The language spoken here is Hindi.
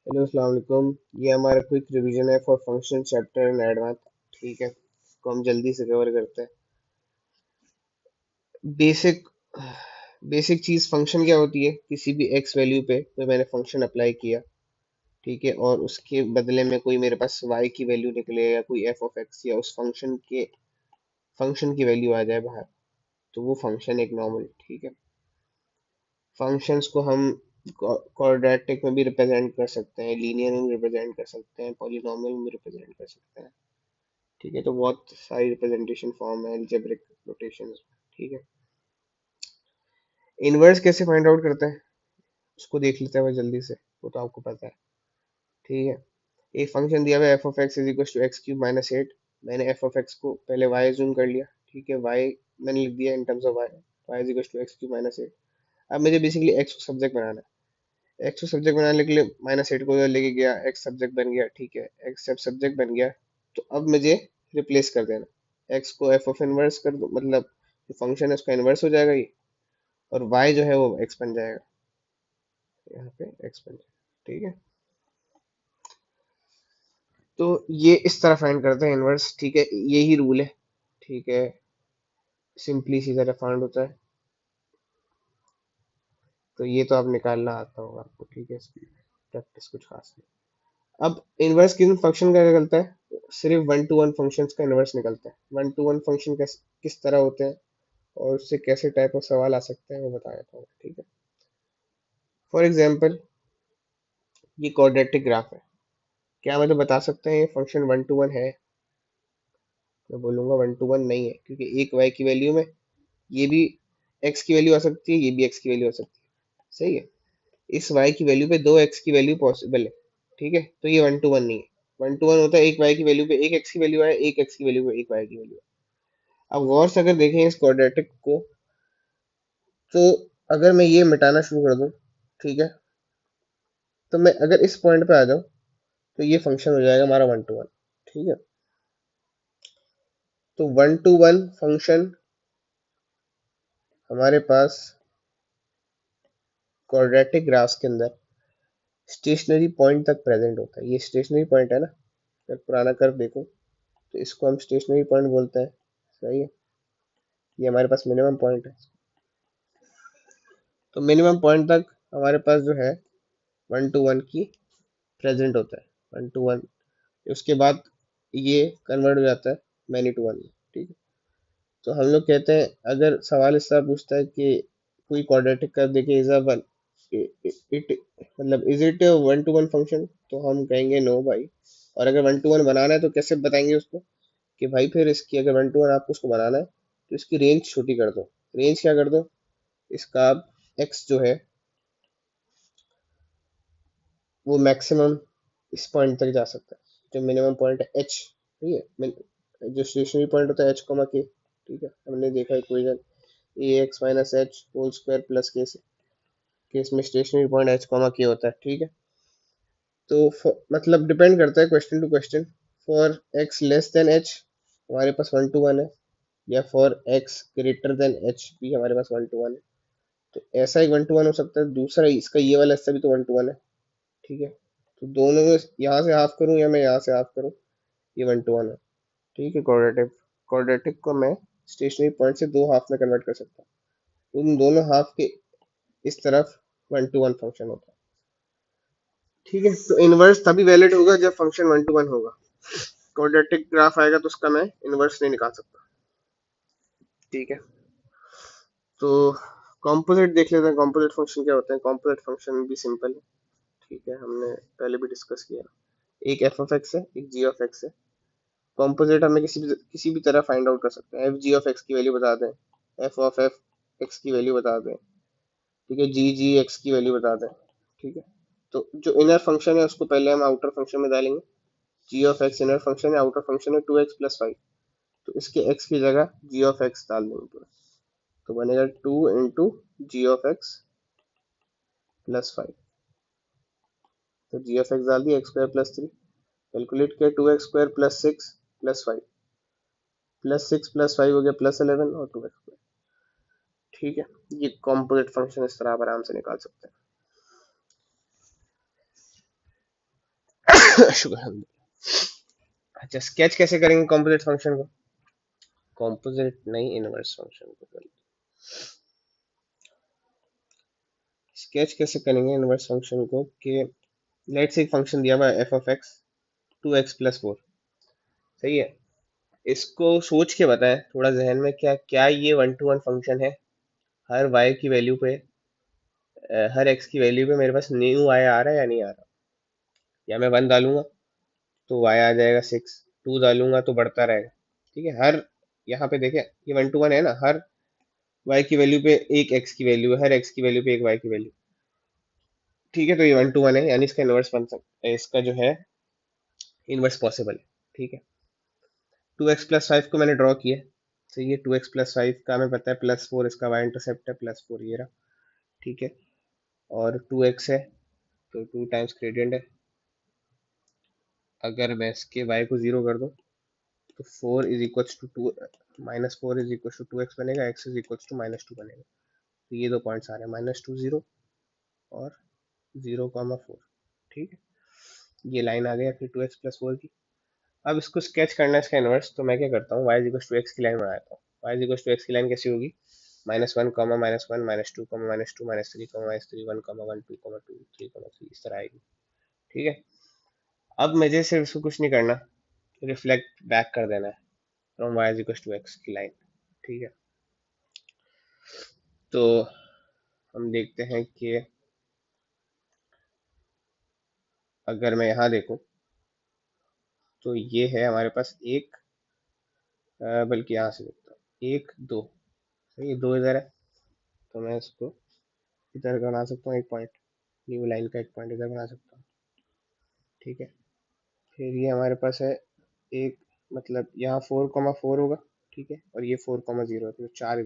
हेलो अस्सलाम वालेकुम। ये हमारा क्विक रिवीजन है for function chapter in advance. ठीक है, इसको हम जल्दी से कवर करते हैं। बेसिक बेसिक चीज फंक्शन क्या होती है? किसी भी एक्स वैल्यू पे कोई मैंने फंक्शन अप्लाई किया, ठीक है, और उसके बदले में कोई मेरे पास वाई की वैल्यू निकले या कोई एफ ऑफ एक्स या उस फंक्शन की वैल्यू आ जाए बाहर, तो वो फंक्शन एक नॉर्मल, ठीक है। फंक्शंस को हम क्वाड्रेटिक में भी रिप्रेजेंट कर सकते हैं, लीनियर में भी रिप्रेजेंट कर सकते हैं, पॉलिनॉमियल में भी रिप्रेजेंट कर सकते हैं। ठीक है, तो बहुत सारी रिप्रेजेंटेशन फॉर्म है अलजेब्रिक नोटेशन। ठीक है, इनवर्स कैसे फाइंड आउट करते हैं उसको देख लेते हैं जल्दी से, वो तो आपको पता है। ठीक है, एक फंक्शन दिया हुआ है f of x is equal to x cube minus eight. मैंने एफ ऑफ एक्स को पहले वाई जूम कर लिया, ठीक है, वाई मैंने लिख दिया in terms of y, y is equal to x cube minus eight. अब मुझे बेसिकली एक्स को सब्जेक्ट बनाना है। एक्स को सब्जेक्ट बनाने के लिए माइनस एट को उधर लेके गया, एक्स सब्जेक्ट बन गया, ठीक है, एक्स जब सब्जेक्ट बन गया तो अब मुझे रिप्लेस कर देना। एक्स को एफ ऑफ इनवर्स कर दो, मतलब जो फंक्शन है उसका इनवर्स हो जाएगा ये, और y जो है वो x बन जाएगा, यहाँ पे x बन जाएगा। ठीक है, तो ये इस तरह फाइंड करते हैं इनवर्स। ठीक है, यही रूल है। ठीक है, सिंपली सी तरह फाइंड होता है, तो ये तो आप निकालना आता होगा आपको। ठीक है, इसकी प्रैक्टिस कुछ खास नहीं। अब इनवर्स किन फंक्शन का निकलता है? सिर्फ वन टू वन फंक्शंस का इनवर्स निकलता है। वन टू वन फंक्शन किस तरह होते हैं और उससे कैसे टाइप ऑफ सवाल आ सकते हैं वो बता देता हूँ। ठीक है, फॉर एग्जाम्पल ये क्वाड्रेटिक ग्राफ है। क्या मैं तो बता सकते हैं ये फंक्शन वन टू वन है? मैं बोलूंगा वन टू वन नहीं है, क्योंकि एक y की वैल्यू में ये भी x की वैल्यू आ सकती है, ये भी x की वैल्यू आ सकती है। सही है, इस y की वैल्यू पे दो x की वैल्यू पॉसिबल है। ठीक है, तो ये वन टू वन नहीं है। वन टू वन होता है एक y की वैल्यू पे एक x की वैल्यू आए, एक x की वैल्यू पे एक y की वैल्यू आए। अब गौर से अगर देखें इस क्वाड्रेटिक को, तो अगर मैं ये मिटाना शुरू कर दूं, ठीक है, तो मैं अगर इस पॉइंट पे आ जाऊं तो ये फंक्शन हो जाएगा हमारा वन टू वन। ठीक है, तो वन टू वन फंक्शन हमारे पास क्वाड्रेटिक ग्राफ्स के अंदर स्टेशनरी पॉइंट तक प्रेजेंट होता है। ये स्टेशनरी पॉइंट है ना, अगर पुराना कर्व देखो तो इसको हम स्टेशनरी पॉइंट बोलते हैं। सही है, ये हमारे पास मिनिमम पॉइंट है। तो मिनिमम पॉइंट तक हमारे पास जो है वन टू वन की प्रेजेंट होता है, वन टू वन। उसके बाद ये कन्वर्ट हो जाता है मैनी टू वन में। ठीक है, तो हम लोग कहते हैं, अगर सवाल इस तरह पूछता है कि कोई क्वाड्रेटिक कर्व देखे इज अ वन, इट मतलब is it one to one function, तो हम कहेंगे नो भाई। और अगर वन टू वन बनाना है तो कैसे बताएंगे उसको, कि भाई फिर इसकी अगर वन टू वन आपको उसको बनाना है तो इसकी रेंज छोटी कर दो। रेंज क्या कर दो? इसका आप एक्स जो है वो मैक्सिमम इस पॉइंट तक जा सकता है, जो मिनिमम पॉइंट है एच। ठीक है, जो स्टेशनरी पॉइंट होता है एच कॉमा के। ठीक है, हमने देखा equation a x minus h whole square plus k से, कि इसमें स्टेशनरी पॉइंट एच कॉमा के होता है। ठीक है, तो मतलब डिपेंड करता है question to question. For x less than h हमारे पास वन टू वन है, या for x greater than h भी हमारे पास वन टू वन है। तो ऐसा एक वन टू वन हो सकता है, दूसरा इसका ये वाला हिस्सा भी तो वन टू वन है। ठीक है, तो दोनों में यहाँ से हाफ करूँ या मैं यहाँ से हाफ करूँ, ये वन टू वन है। ठीक है, क्वाड्रेटिक क्वाड्रेटिक को मैं स्टेशनरी पॉइंट से दो हाफ में कन्वर्ट कर सकता हूँ। उन दोनों हाफ के इस तरफ वन टू वन फंक्शन होता है। ठीक है, तो इनवर्स तभी वैलिड होगा जब फंक्शन वन टू वन होगा। क्वाड्रेटिक ग्राफ आएगा तो उसका मैं इनवर्स नहीं निकाल सकता। ठीक है, तो कॉम्पोजिट देख लेते हैं। कॉम्पोजिट फंक्शन क्या होते हैं? कॉम्पोजिट फंक्शन भी सिंपल है। ठीक है, हमने पहले भी डिस्कस किया। एक एफ ऑफ एक्स है, एक जी ऑफ एक्स है। कॉम्पोजिट हमें किसी भी तरह फाइंड आउट कर सकते हैं। एफ जी ऑफ एक्स की वैल्यू बता दें, एफ ऑफ एफ एक्स की वैल्यू बता दें, ठीक है, जी जी एक्स की वैल्यू बता दें। ठीक है, तो जो इनर फंक्शन है उसको पहले हम आउटर फंक्शन में डालेंगे। जी ऑफ एक्स इनर फंक्शन है, आउटर फंक्शन है टू एक्स प्लस फाइव, तो इसके एक्स की जगह जी ऑफ एक्स डाल देंगे पूरा, तो बनेगा two into g of x plus five. तो जी ऑफ एक्स डाल दिया, x square plus three, calculate किया, two x square plus six plus five, plus six plus five हो गया प्लस 11 और टू एक्स स्क्वायर। ठीक है, ये कॉम्पोजिट फंक्शन इस तरह आप आराम से निकाल सकते हैं। शुक्र अल्हम्दुलिल्लाह। अच्छा, स्केच कैसे करेंगे कॉम्पोजिट फंक्शन को? कॉम्पोजिट नहीं, इनवर्स फंक्शन को स्केच कैसे करेंगे इनवर्स फंक्शन को कि लेट्स से एक फंक्शन दिया हुआ है एफ ऑफ एक्स 2x+4, सही है। इसको सोच के बताएं थोड़ा जहन में, क्या क्या ये 1 to 1 फंक्शन है? हर y की वैल्यू पे हर x की वैल्यू पे मेरे पास न्यू y आ रहा है या नहीं आ रहा? या मैं 1 डालूंगा तो y आ जाएगा 6, 2 डालूंगा तो बढ़ता रहेगा, ठीक है। हर यहाँ पे देखें, ये 1 to 1 है ना, हर y की वैल्यू पे एक x की वैल्यू है, हर x की वैल्यू पे एक y की वैल्यू, ठीक है। तो ये 1 to 1 है, यानी इसका इनवर्स बन सकता है, इसका जो है इनवर्स पॉसिबल है, ठीक है। 2x+5 को मैंने ड्रॉ किया, तो ये 2x+5 का हमें पता है +4 इसका y इंटरसेप्ट है, +4 ये रहा, ठीक है। और 2x है तो 2 टाइम्स ग्रेडियंट है। अगर मैं इसके y को 0 कर दूं तो 4 is equals to 2, -4 is equals to 2x बनेगा, x इज इक्वल्स टू -2 बनेगा। तो ये दो पॉइंट्स आ रहे हैं, -2 0 और 0,4, ठीक है। ये लाइन आ गई फिर 2x+4 की। अब इसको स्केच करना है इसका इनवर्स, तो मैं क्या करता हूँ, y is equals to x की लाइन बनाता हूँ। y is equals to x की लाइन कैसी होगी? -1, -1, -2, -2, -3, -3, 1, 1, 2, 2, 3, 3, इस तरह आएगी, ठीक है। अब मुझे सिर्फ इसको कुछ नहीं करना, रिफ्लेक्ट बैक कर देना है from y is equals to x की लाइन, ठीक है। तो हम देखते हैं कि अगर मैं यहाँ देखूँ तो ये है हमारे पास एक, बल्कि यहाँ से देखता हूँ, 1 2, सही है, 2 इधर है, तो मैं इसको इधर बना सकता हूँ एक पॉइंट, न्यू लाइन का एक पॉइंट इधर बना सकता हूँ, ठीक है। फिर ये हमारे पास है एक, मतलब यहाँ 4,4 होगा, ठीक है, और ये 4,0 है, तो 4